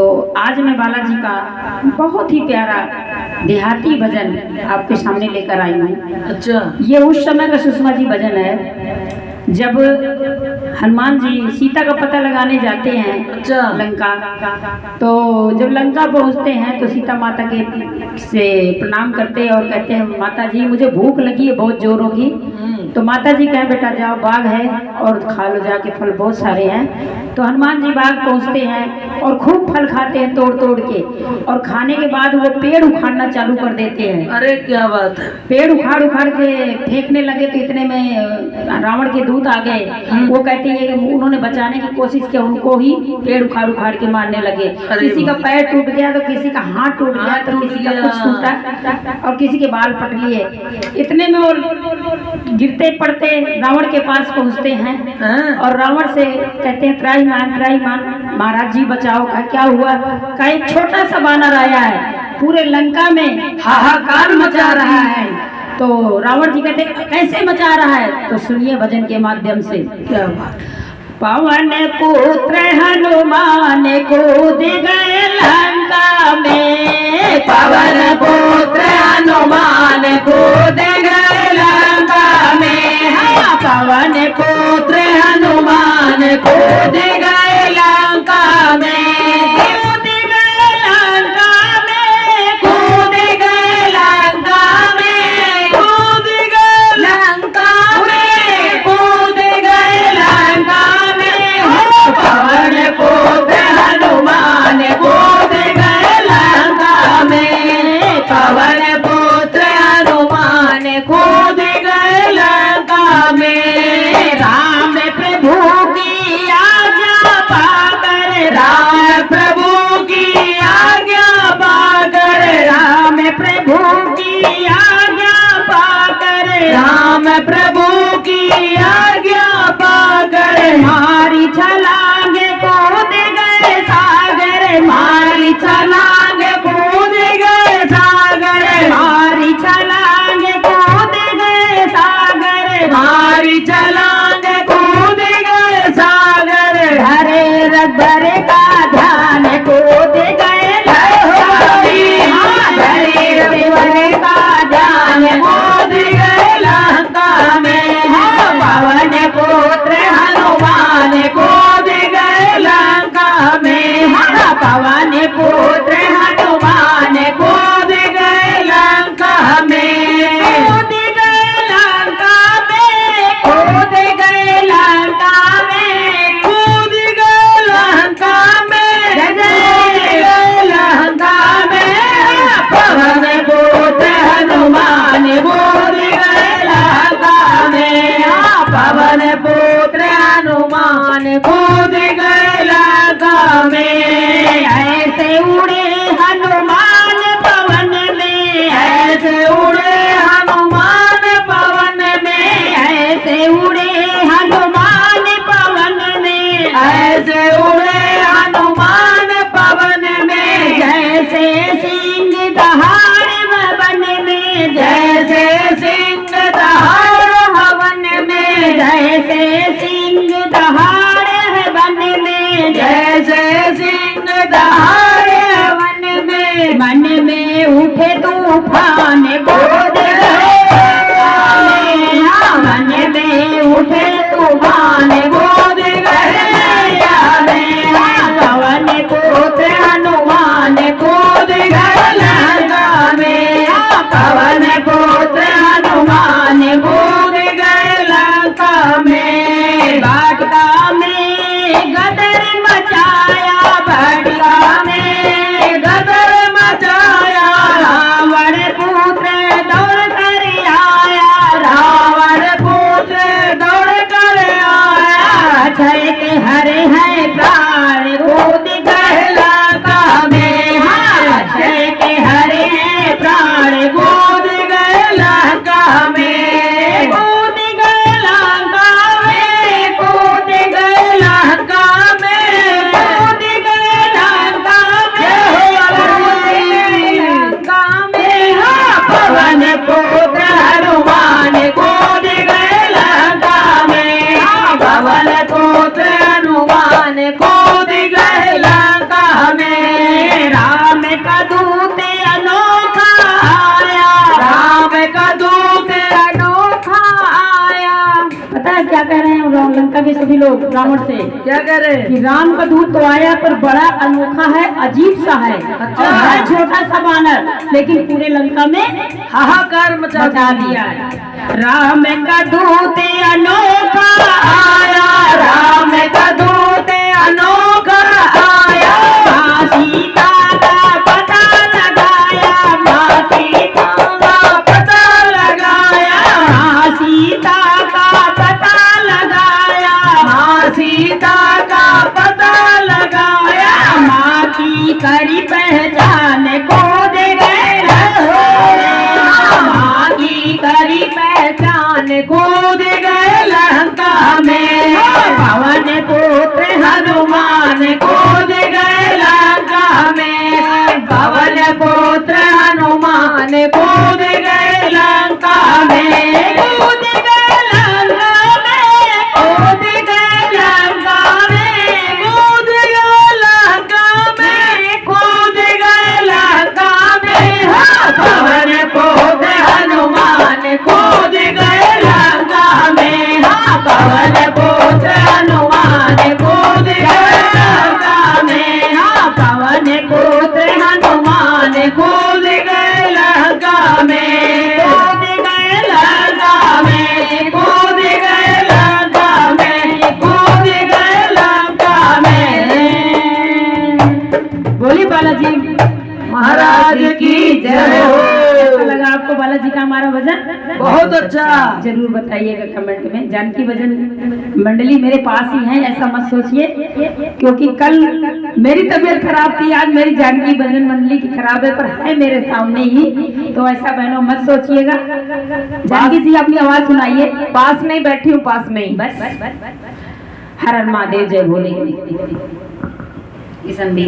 तो आज मैं बालाजी का बहुत ही प्यारा देहाती भजन आपके सामने लेकर आई हूँ। अच्छा, ये उस समय का सुषमा जी भजन है जब हनुमान जी सीता का पता लगाने जाते हैं। अच्छा। लंका, तो जब लंका पहुंचते हैं तो सीता माता के से प्रणाम करते हैं और कहते हैं माता जी मुझे भूख लगी है बहुत जोरों की। तो माता जी कहें बेटा जाओ बाग है और खा लो जाके, फल बहुत सारे हैं। तो हनुमान जी बाग पहुंचते हैं और खूब फल खाते हैं तोड़ तोड़ के, और खाने के बाद वो पेड़ उखाड़ना चालू कर देते हैं। अरे क्या बात है। पेड़ उखाड़ उखाड़ के फेंकने लगे तो इतने में रावण के दूत आ गए। वो कहते हैं उन्होंने बचाने की कोशिश की, उनको ही पेड़ उखाड़ उखाड़ के मारने लगे। किसी का पैर टूट गया तो किसी का हाथ टूट गया तो किसी का कुछ टूटा और किसी के बाल पट लिए। इतने में वो गिरते पड़ते रावण के पास पहुंचते हैं और रावण से कहते हैं त्राहिमाम महाराज जी बचाओ। क्या हुआ? का एक छोटा सा बानर आया है, पूरे लंका में हाहाकार मचा रहा है। तो रावण जी कहते कैसे मचा रहा है? तो सुनिए भजन के माध्यम से। क्या बात। पवन पुत्र हनुमान कूद गए लंका में, पवन पुत्र हनुमान कूद गए लंका में। हाँ, पवन पुत्र हनुमान कूद गए लंका में। कूद गए लंका में, कूद गए लंका में। कूद गए लंका में कूद गए लंका में। पवन पुत्र हनुमान कूद गए लंका में। पवन पुत्र हनुमान कूद गए लंका में। राम प्रभु की आज्ञा पाकर, राम प्रभु की आज्ञा पाकर, राम प्रभु की आज्ञा पाकर, राम प्रभु की आज्ञा पाकर, मारी छलांग कूद गए सागर, मारी छलांग कूद गए सागर, मारी छलांग कूद गए सागर, मारी छलांग कूद गए सागर। हरे रबर का ध्यान कूद गए लंका में। हाँ, हरे रबर का ध्यान कूद गए लंका में। पवन पुत्र हनुमान कूद गए लंका में। पवन पुत्र हनुमान कूद गए लंका में। कूद गए लंका में, कूद गए लंका में। कूद गए लंका में। जय लंका में। पवन पुत्र हनुमान कूद गए लंका में। पवन पुत्र हनुमान कूद गए लंका में। ऐसे उड़े हनुमान पवन में, ऐसे उड़े हनुमान पवन में। ऐसे उड़े हनुमान पवन में, ऐसे उड़े हनुमान पवन में। जैसे सिंह दहाड़ वन में, जैसे सिंह दहाड़ हवन में। जैसे सिंह दहाड़ वन में, जैसे सिंह दहाड़ हवन में। मन में उठे तूफान कूद गए मन में उठे तूफान कूद गए पवन पुत्र हनुमान कूद गए लंका में। पवन पुत्र हनुमान कूद गए लंका में। बाटका में गदर मचाया, बाटका में सभी लोग रावण से। क्या कह रहे? कि राम का दूत तो आया पर बड़ा अनोखा है, अजीब सा है। अच्छा। और है छोटा सा बानर, लेकिन पूरे लंका में हाहाकार मचा बचा दिया। दिया। राम का दूत अनोखा आया, राम का दूत अनोखा आया, माँ सीता का पता लगाया, माँ सीता का पता लगाया, माँ सीता का पता लगाया, माँ सीता का पता लगाया, माँ की करी पहचान खोद गए, माँ की करी पहचान कूद गए लंका में, पवन पुत्र हनुमान कूद गए लंका में, पवन पुत्र हनुमान कूद गए लंका में, कूद गए लंका में, कूद गए लंका में, कूद गए लंका में, कूद गए लंका में, हाँ, पवन पुत्र हनुमान कूद गए लंका में, हाँ, पवन पुत्र हनुमान कूद गए लंका में, हाँ, पवन पुत्र हनुमान कूद गए लंका में, कूद गए लंका में, कूद गए लंका में, कूद गए लंका में। बोली बालाजी महाराज की जय हो। कैसा लगा आपको बालाजी का हमारा भजन? बहुत अच्छा। जरूर बताइएगा कमेंट में। जानकी भजन मंडली मेरे पास ही है, ऐसा मत सोचिए, क्योंकि कल मेरी तबीयत खराब थी, आज मेरी जानकी भजन मंडली की खराब है, पर है मेरे सामने ही, तो ऐसा बहनों मत सोचिएगा। जानकी जी अपनी आवाज सुनाइए। पास नहीं बैठी हूँ, पास में ही। बस हर हर महादेव, जय भोले। किशन भी